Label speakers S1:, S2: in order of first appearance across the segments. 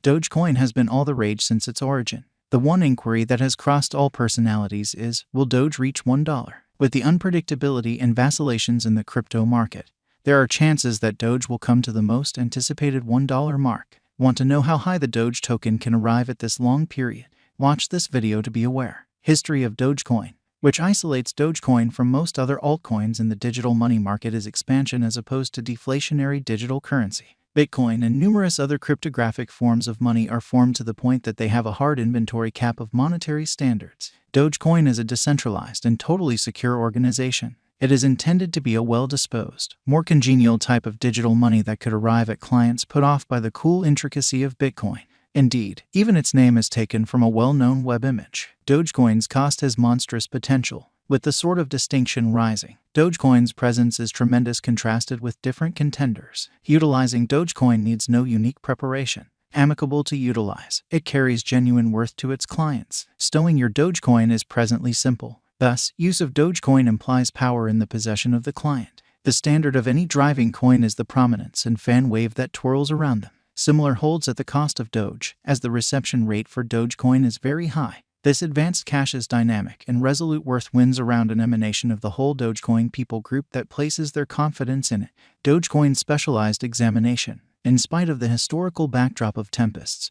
S1: Dogecoin has been all the rage since its origin. The one inquiry that has crossed all personalities is, will Doge reach $1? With the unpredictability and vacillations in the crypto market, there are chances that Doge will come to the most anticipated $1 mark. Want to know how high the Doge token can arrive at this long period? Watch this video to be aware. History of Dogecoin, which isolates Dogecoin from most other altcoins in the digital money market, is expansion as opposed to deflationary digital currency. Bitcoin and numerous other cryptographic forms of money are formed to the point that they have a hard inventory cap of monetary standards. Dogecoin is a decentralized and totally secure organization. It is intended to be a well-disposed, more congenial type of digital money that could arrive at clients put off by the cool intricacy of Bitcoin. Indeed, even its name is taken from a well-known web image. Dogecoin's cost has monstrous potential, with the sort of distinction rising. Dogecoin's presence is tremendous contrasted with different contenders. Utilizing Dogecoin needs no unique preparation. Amicable to utilize, it carries genuine worth to its clients. Stowing your Dogecoin is presently simple. Thus, use of Dogecoin implies power in the possession of the client. The standard of any driving coin is the prominence and fan wave that twirls around them. Similar holds at the cost of Doge, as the reception rate for Dogecoin is very high. This advanced cash is dynamic, and resolute worth wins around an emanation of the whole Dogecoin people group that places their confidence in it. Dogecoin's specialized examination. In spite of the historical backdrop of tempests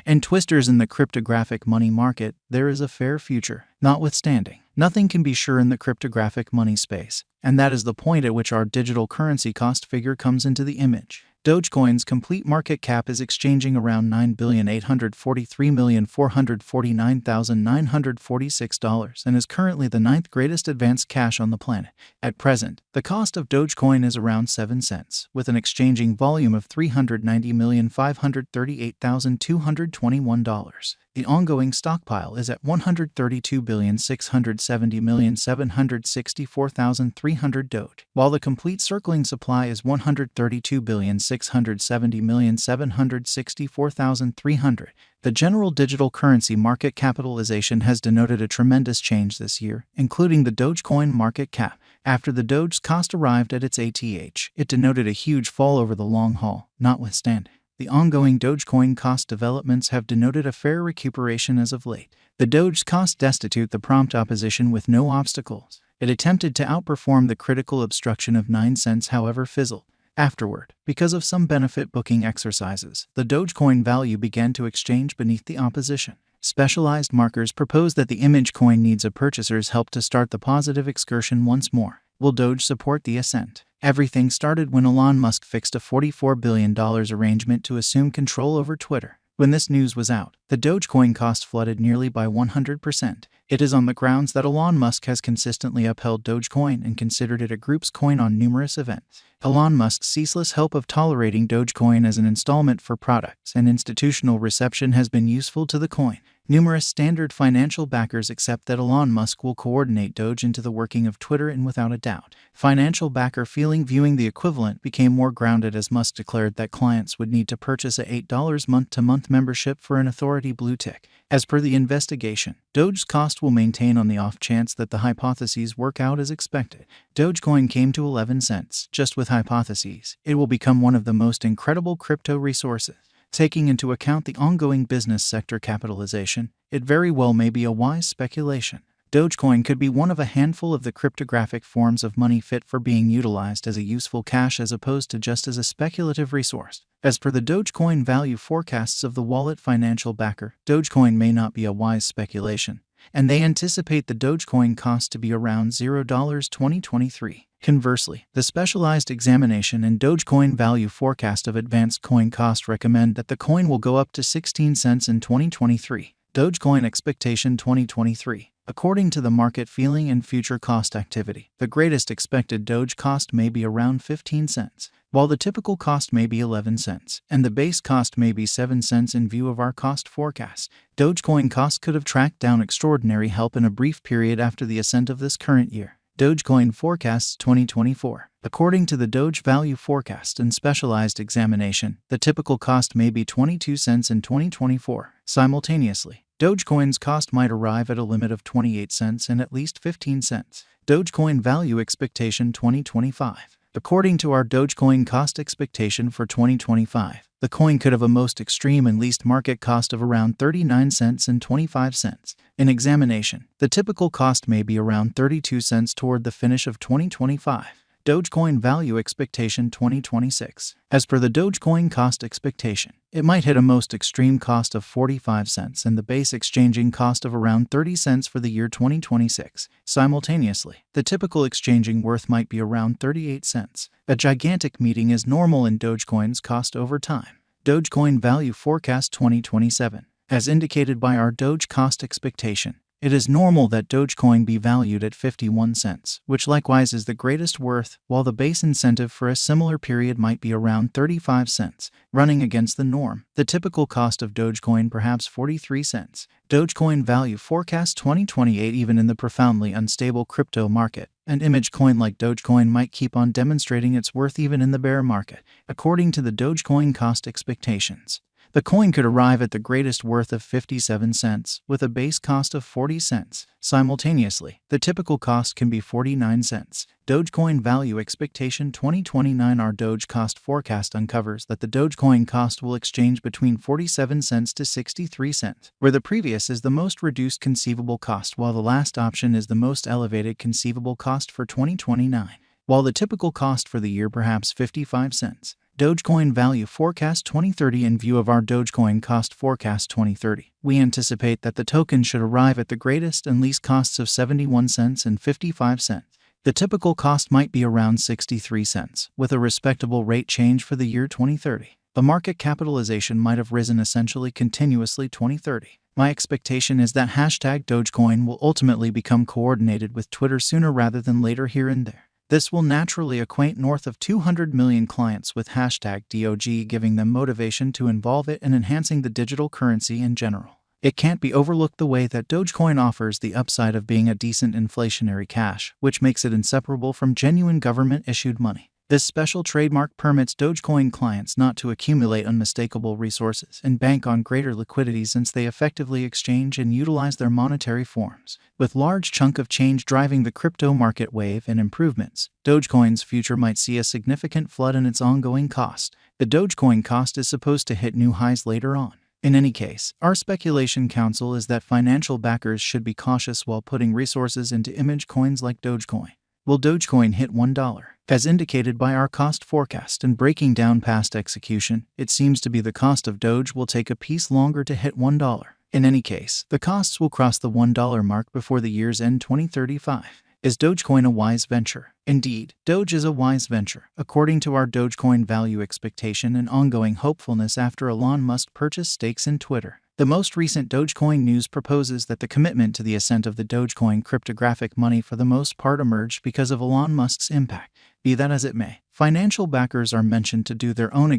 S1: and twisters in the cryptographic money market, there is a fair future. Notwithstanding, nothing can be sure in the cryptographic money space, and that is the point at which our digital currency cost figure comes into the image. Dogecoin's complete market cap is exchanging around $9,843,449,946 and is currently the 9th greatest advanced cash on the planet. At present, the cost of Dogecoin is around 7 cents, with an exchanging volume of $390,538,221. The ongoing stockpile is at $132,670,764,300 Doge, while the complete circling supply is $132,670,764,300. The general digital currency market capitalization has denoted a tremendous change this year, including the Dogecoin market cap. After the Doge's cost arrived at its ATH, it denoted a huge fall over the long haul. Notwithstanding, the ongoing Dogecoin cost developments have denoted a fair recuperation as of late. The Doge's cost destitute the prompt opposition with no obstacles. It attempted to outperform the critical obstruction of 9 cents, however fizzled. Afterward, because of some benefit booking exercises, the Dogecoin value began to exchange beneath the opposition. Specialized markers propose that the image coin needs a purchaser's help to start the positive excursion once more. Will Doge support the ascent? Everything started when Elon Musk fixed a $44 billion arrangement to assume control over Twitter. When this news was out, the Dogecoin cost flooded nearly by 100%. It is on the grounds that Elon Musk has consistently upheld Dogecoin and considered it a group's coin on numerous events. Elon Musk's ceaseless help of tolerating Dogecoin as an installment for products and institutional reception has been useful to the coin. Numerous standard financial backers accept that Elon Musk will coordinate Doge into the working of Twitter, and without a doubt, financial backer viewing the equivalent became more grounded as Musk declared that clients would need to purchase a $8 month-to-month membership for an authority blue tick. As per the investigation, Doge's cost will maintain on the off chance that the hypotheses work out as expected. Dogecoin came to 11 cents. Just with hypotheses, it will become one of the most incredible crypto resources. Taking into account the ongoing business sector capitalization, it very well may be a wise speculation. Dogecoin could be one of a handful of the cryptographic forms of money fit for being utilized as a useful cash as opposed to just as a speculative resource. As per the Dogecoin value forecasts of the wallet financial backer, Dogecoin may not be a wise speculation, and they anticipate the Dogecoin cost to be around $0 2023. Conversely, the specialized examination and Dogecoin value forecast of advanced coin cost recommend that the coin will go up to 16 cents in 2023. Dogecoin expectation 2023. According to the market feeling and future cost activity, the greatest expected Doge cost may be around 15 cents, while the typical cost may be 11 cents, and the base cost may be 7 cents in view of our cost forecast. Dogecoin cost could have tracked down extraordinary help in a brief period after the ascent of this current year. Dogecoin forecasts 2024. According to the Doge value forecast and specialized examination, the typical cost may be 22 cents in 2024. Simultaneously, Dogecoin's cost might arrive at a limit of 28 cents and at least 15 cents. Dogecoin value expectation 2025. According to our Dogecoin cost expectation for 2025, the coin could have a most extreme and least market cost of around 39 cents and 25 cents. In examination, the typical cost may be around 32 cents toward the finish of 2025. Dogecoin value expectation 2026. As per the Dogecoin cost expectation, it might hit a most extreme cost of 45 cents and the base exchanging cost of around 30 cents for the year 2026. Simultaneously, the typical exchanging worth might be around 38 cents. A gigantic meeting is normal in Dogecoin's cost over time. Dogecoin value forecast 2027. As indicated by our Doge cost expectation, it is normal that Dogecoin be valued at 51 cents, which likewise is the greatest worth, while the base incentive for a similar period might be around 35 cents, running against the norm. The typical cost of Dogecoin perhaps 43 cents. Dogecoin value forecast 2028. Even in the profoundly unstable crypto market, an image coin like Dogecoin might keep on demonstrating its worth even in the bear market. According to the Dogecoin cost expectations, the coin could arrive at the greatest worth of 57 cents, with a base cost of 40 cents. Simultaneously, the typical cost can be 49 cents. Dogecoin value expectation 2029. Our Doge cost forecast uncovers that the Dogecoin cost will exchange between 47 cents to 63 cents, where the previous is the most reduced conceivable cost while the last option is the most elevated conceivable cost for 2029, while the typical cost for the year perhaps 55 cents. Dogecoin value forecast 2030. In view of our Dogecoin cost forecast 2030, we anticipate that the token should arrive at the greatest and least costs of 71 cents and 55 cents. The typical cost might be around 63 cents, with a respectable rate change for the year 2030. The market capitalization might have risen essentially continuously 2030. My expectation is that #Dogecoin will ultimately become coordinated with Twitter sooner rather than later here and there. This will naturally acquaint north of 200 million clients with #Dog, giving them motivation to involve it and enhancing the digital currency in general. It can't be overlooked the way that Dogecoin offers the upside of being a decent inflationary cash, which makes it inseparable from genuine government-issued money. This special trademark permits Dogecoin clients not to accumulate unmistakable resources and bank on greater liquidity since they effectively exchange and utilize their monetary forms. With large chunk of change driving the crypto market wave and improvements, Dogecoin's future might see a significant flood in its ongoing cost. The Dogecoin cost is supposed to hit new highs later on. In any case, our speculation counsel is that financial backers should be cautious while putting resources into image coins like Dogecoin. Will Dogecoin hit $1? As indicated by our cost forecast and breaking down past execution, it seems to be the cost of Doge will take a piece longer to hit $1. In any case, the costs will cross the $1 mark before the year's end 2035. Is Dogecoin a wise venture? Indeed, Doge is a wise venture, according to our Dogecoin value expectation and ongoing hopefulness after Elon Musk purchased stakes in Twitter. The most recent Dogecoin news proposes that the commitment to the ascent of the Dogecoin cryptographic money for the most part emerged because of Elon Musk's impact. Be that as it may, financial backers are mentioned to do their own